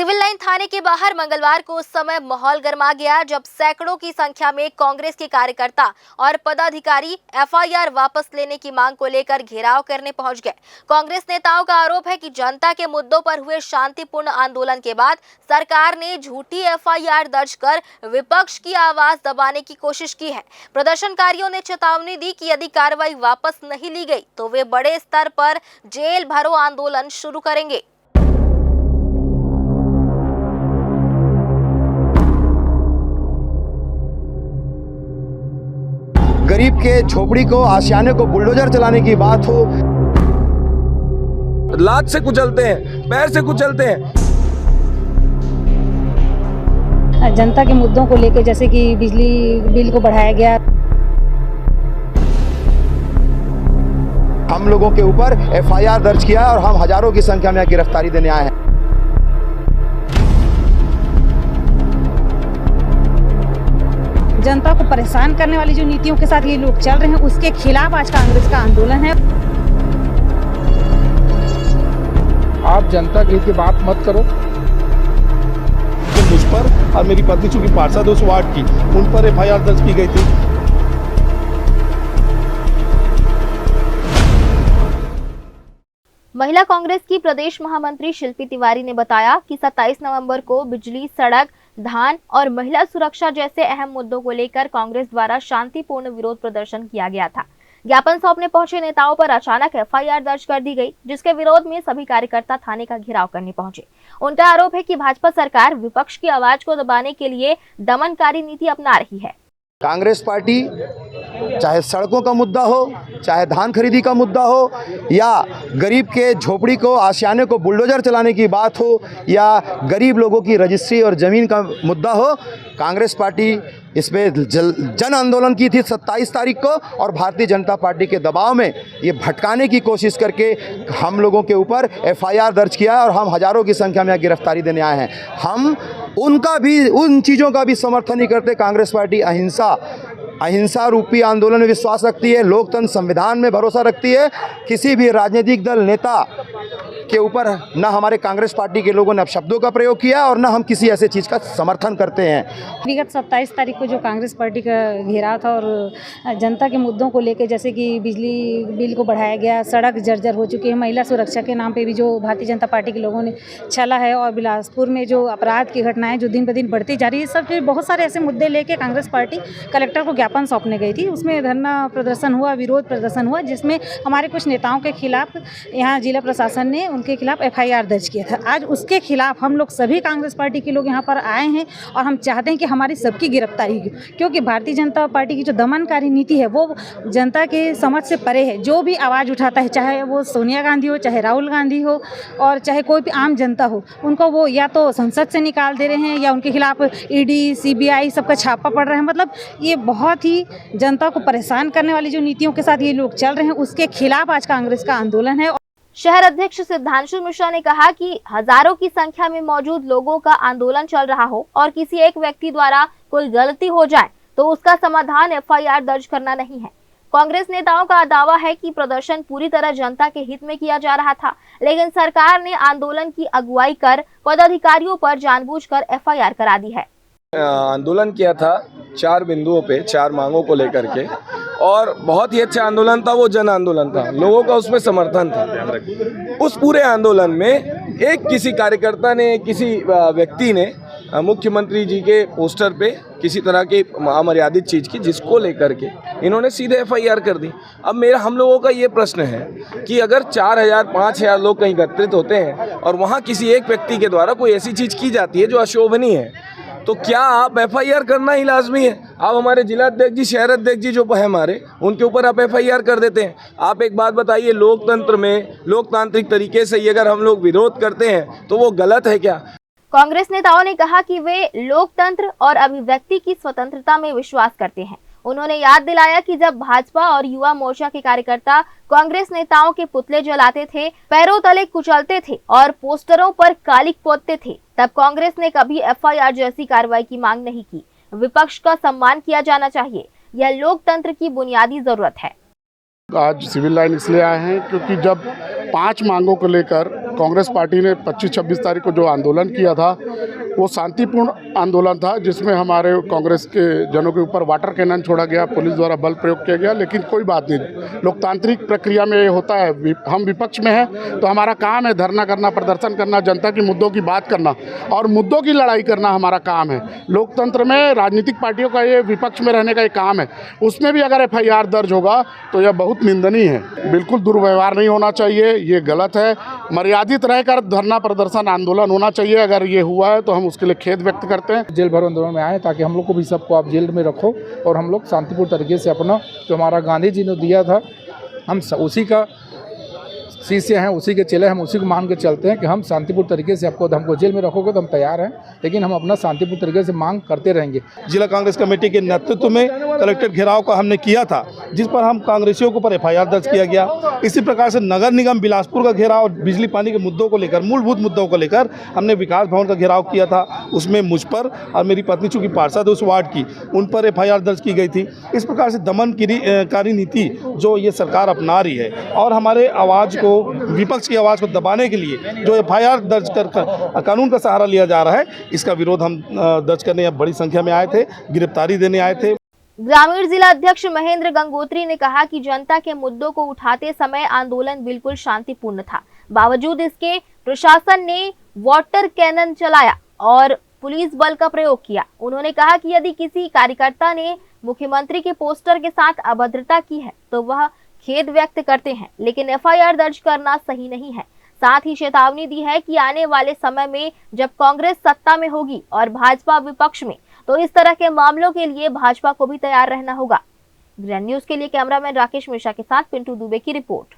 Civil line थाने के बाहर मंगलवार को उस समय माहौल गर्मा गया जब सैकड़ों की संख्या में कांग्रेस के कार्यकर्ता और पदाधिकारी एफआईआर वापस लेने की मांग को लेकर घेराव करने पहुंच गए। कांग्रेस नेताओं का आरोप है कि जनता के मुद्दों पर हुए शांतिपूर्ण आंदोलन के बाद सरकार ने झूठी एफआईआर दर्ज कर विपक्ष की आवाज दबाने की कोशिश की है। प्रदर्शनकारियों ने चेतावनी दी कि यदि कार्रवाई वापस नहीं ली गई तो वे बड़े स्तर पर जेल भरो आंदोलन शुरू करेंगे। गरीब के झोपड़ी को, आशियाने को बुलडोजर चलाने की बात हो, लात से कुचलते हैं, पैर से कुचलते हैं। जनता के मुद्दों को लेकर जैसे कि बिजली बिल को बढ़ाया गया, हम लोगों के ऊपर एफआईआर दर्ज किया और हम हजारों की संख्या में गिरफ्तारी देने आए हैं। जनता को परेशान करने वाली जो नीतियों के साथ ये लोग चल रहे हैं उसके खिलाफ आज कांग्रेस का आंदोलन है। आप जनता के हित की बात मत करो। तो मुझ पर और मेरी पत्नी चूंकि पार्षद उस वार्ड की, उन पर एफआईआर दर्ज की गई थी। महिला कांग्रेस की प्रदेश महामंत्री शिल्पी तिवारी ने बताया कि 27 नवंबर को बिजली, सड़क, धान और महिला सुरक्षा जैसे अहम मुद्दों को लेकर कांग्रेस द्वारा शांतिपूर्ण विरोध प्रदर्शन किया गया था। ज्ञापन सौंपने पहुंचे नेताओं पर अचानक एफआईआर दर्ज कर दी गई, जिसके विरोध में सभी कार्यकर्ता थाने का घेराव करने पहुंचे। उनका आरोप है कि भाजपा सरकार विपक्ष की आवाज को दबाने के लिए दमनकारी नीति अपना रही है। कांग्रेस पार्टी चाहे सड़कों का मुद्दा हो, चाहे धान खरीदी का मुद्दा हो, या गरीब के झोपड़ी को, आशियाने को बुलडोजर चलाने की बात हो, या गरीब लोगों की रजिस्ट्री और ज़मीन का मुद्दा हो, कांग्रेस पार्टी इसमें जन आंदोलन की थी 27 तारीख को, और भारतीय जनता पार्टी के दबाव में ये भटकाने की कोशिश करके हम लोगों के ऊपर एफआईआर दर्ज किया है और हम हजारों की संख्या में गिरफ्तारी देने आए हैं। हम उन चीज़ों का भी समर्थन नहीं करते। कांग्रेस पार्टी अहिंसा रूपी आंदोलन में विश्वास रखती है, लोकतंत्र संविधान में भरोसा रखती है। किसी भी राजनीतिक दल नेता के ऊपर न हमारे कांग्रेस पार्टी के लोगों ने अपशब्दों का प्रयोग किया और न हम किसी ऐसे चीज़ का समर्थन करते हैं। विगत 27 तारीख को जो कांग्रेस पार्टी का घेराव था और जनता के मुद्दों को लेकर जैसे कि बिजली बिल को बढ़ाया गया, सड़क जर्जर हो चुकी है, महिला सुरक्षा के नाम पे भी जो भारतीय जनता पार्टी के लोगों ने छला है, और बिलासपुर में जो अपराध की घटनाएं जो दिन ब दिन बढ़ती जा रही है, सब बहुत सारे ऐसे मुद्दे लेके कांग्रेस पार्टी कलेक्टर को ज्ञापन सौंपने गई थी। उसमें धरना प्रदर्शन हुआ, विरोध प्रदर्शन हुआ, जिसमें हमारे कुछ नेताओं के खिलाफ यहाँ जिला प्रशासन ने उनके खिलाफ एफआईआर दर्ज किया था। आज उसके खिलाफ हम लोग सभी कांग्रेस पार्टी के लोग यहाँ पर आए हैं और हम चाहते हैं कि हमारी सबकी गिरफ्तारी हो, क्योंकि भारतीय जनता पार्टी की जो दमनकारी नीति है वो जनता के समझ से परे है। जो भी आवाज़ उठाता है, चाहे वो सोनिया गांधी हो, चाहे राहुल गांधी हो, और चाहे कोई भी आम जनता हो, उनको वो या तो संसद से निकाल दे रहे हैं या उनके खिलाफ ईडी, सीबीआई सबका छापा पड़ रहा है। मतलब ये बहुत ही जनता को परेशान करने वाली जो नीतियों के साथ ये लोग चल रहे हैं उसके खिलाफ आज कांग्रेस का आंदोलन है। शहर अध्यक्ष सिद्धांशु मिश्रा ने कहा कि हजारों की संख्या में मौजूद लोगों का आंदोलन चल रहा हो और किसी एक व्यक्ति द्वारा कोई गलती हो जाए तो उसका समाधान एफआईआर दर्ज करना नहीं है। कांग्रेस नेताओं का दावा है कि प्रदर्शन पूरी तरह जनता के हित में किया जा रहा था, लेकिन सरकार ने आंदोलन की अगुवाई कर पदाधिकारियों पर जानबूझकर एफआईआर करा दी है। आंदोलन किया था 4 बिंदुओं पे, 4 मांगों को लेकर के, और बहुत ही अच्छा आंदोलन था। वो जन आंदोलन था, लोगों का उसमें समर्थन था। उस पूरे आंदोलन में एक किसी कार्यकर्ता ने, किसी व्यक्ति ने मुख्यमंत्री जी के पोस्टर पे किसी तरह की अमर्यादित चीज़ की, जिसको लेकर के इन्होंने सीधे एफआईआर कर दी। अब हम लोगों का ये प्रश्न है कि अगर 4000-5000 लोग कहीं एकत्रित होते हैं और वहाँ किसी एक व्यक्ति के द्वारा कोई ऐसी चीज़ की जाती है जो अशोभनीय है, तो क्या आप एफआईआर करना ही लाजमी है? आप हमारे जिला अध्यक्ष जी, शहर अध्यक्ष जी जो है हमारे, उनके ऊपर आप एफआईआर कर देते हैं। आप एक बात बताइए, लोकतंत्र में लोकतांत्रिक तरीके से अगर हम लोग विरोध करते हैं तो वो गलत है क्या? कांग्रेस नेताओं ने कहा कि वे लोकतंत्र और अभिव्यक्ति की स्वतंत्रता में विश्वास करते हैं। उन्होंने याद दिलाया कि जब भाजपा और युवा मोर्चा के कार्यकर्ता कांग्रेस नेताओं के पुतले जलाते थे, पैरों तले कुचलते थे और पोस्टरों पर कालिक पोतते थे, तब कांग्रेस ने कभी एफआईआर जैसी कार्रवाई की मांग नहीं की। विपक्ष का सम्मान किया जाना चाहिए, यह लोकतंत्र की बुनियादी जरूरत है। आज सिविल लाइन इसलिए आए हैं क्योंकि जब 5 मांगों को लेकर कांग्रेस पार्टी ने 25-26 तारीख को जो आंदोलन किया था वो शांतिपूर्ण आंदोलन था, जिसमें हमारे कांग्रेस के जनों के ऊपर वाटर कैनन छोड़ा गया, पुलिस द्वारा बल प्रयोग किया गया। लेकिन कोई बात नहीं, लोकतांत्रिक प्रक्रिया में ये होता है। हम विपक्ष में हैं तो हमारा काम है धरना करना, प्रदर्शन करना, जनता के मुद्दों की बात करना और मुद्दों की लड़ाई करना हमारा काम है। लोकतंत्र में राजनीतिक पार्टियों का ये विपक्ष में रहने का एक काम है। उसमें भी अगर FIR दर्ज होगा तो यह बहुत निंदनीय है। बिल्कुल दुर्व्यवहार नहीं होना चाहिए, ये गलत है। मर्यादित रहकर धरना प्रदर्शन आंदोलन होना चाहिए। अगर ये हुआ है तो हम उसके लिए खेद व्यक्त करते हैं। जेल भरो आंदोलन में आए ताकि हम लोग को भी सबको आप जेल में रखो और हम लोग शांतिपूर्ण तरीके से अपना जो हमारा गांधी जी ने दिया था, हम उसी का शिष्य हैं, उसी के चेले, हम उसी को मान के चलते हैं कि हम शांतिपूर्ण तरीके से हमको जेल में रखोगे तो हम तैयार हैं, लेकिन हम अपना शांतिपूर्ण तरीके से मांग करते रहेंगे। जिला कांग्रेस कमेटी के नेतृत्व में कलेक्ट्रेट घेराव का हमने किया था, जिस पर हम कांग्रेसियों के ऊपर FIR दर्ज किया गया। इसी प्रकार से नगर निगम बिलासपुर का घेराव, बिजली पानी के मुद्दों को लेकर, मूलभूत मुद्दों को लेकर हमने विकास भवन का घेराव किया था। उसमें मुझ पर और मेरी पत्नी चूँकि पार्षद उस वार्ड की, उन पर FIR दर्ज की गई थी। इस प्रकार से दमनकारी नीति जो ये सरकार अपना रही है और हमारे आवाज़ को, विपक्ष की आवाज़ को दबाने के लिए जो FIR दर्ज कर कानून का सहारा लिया जा रहा है, इसका विरोध हम दर्ज करने बड़ी संख्या में आए थे, गिरफ्तारी देने आए थे। ग्रामीण जिला अध्यक्ष महेंद्र गंगोत्री ने कहा कि जनता के मुद्दों को उठाते समय आंदोलन बिल्कुल शांतिपूर्ण था। बावजूद इसके प्रशासन ने वाटर कैनन चलाया और पुलिस बल का प्रयोग किया। उन्होंने कहा कि यदि किसी कार्यकर्ता ने मुख्यमंत्री के पोस्टर के साथ अभद्रता की है तो वह खेद व्यक्त करते हैं, लेकिन FIR दर्ज करना सही नहीं है। साथ ही चेतावनी दी है कि आने वाले समय में जब कांग्रेस सत्ता में होगी और भाजपा विपक्ष में, तो इस तरह के मामलों के लिए भाजपा को भी तैयार रहना होगा। ग्रैंड न्यूज के लिए कैमरामैन राकेश मिश्रा के साथ पिंटू दुबे की रिपोर्ट।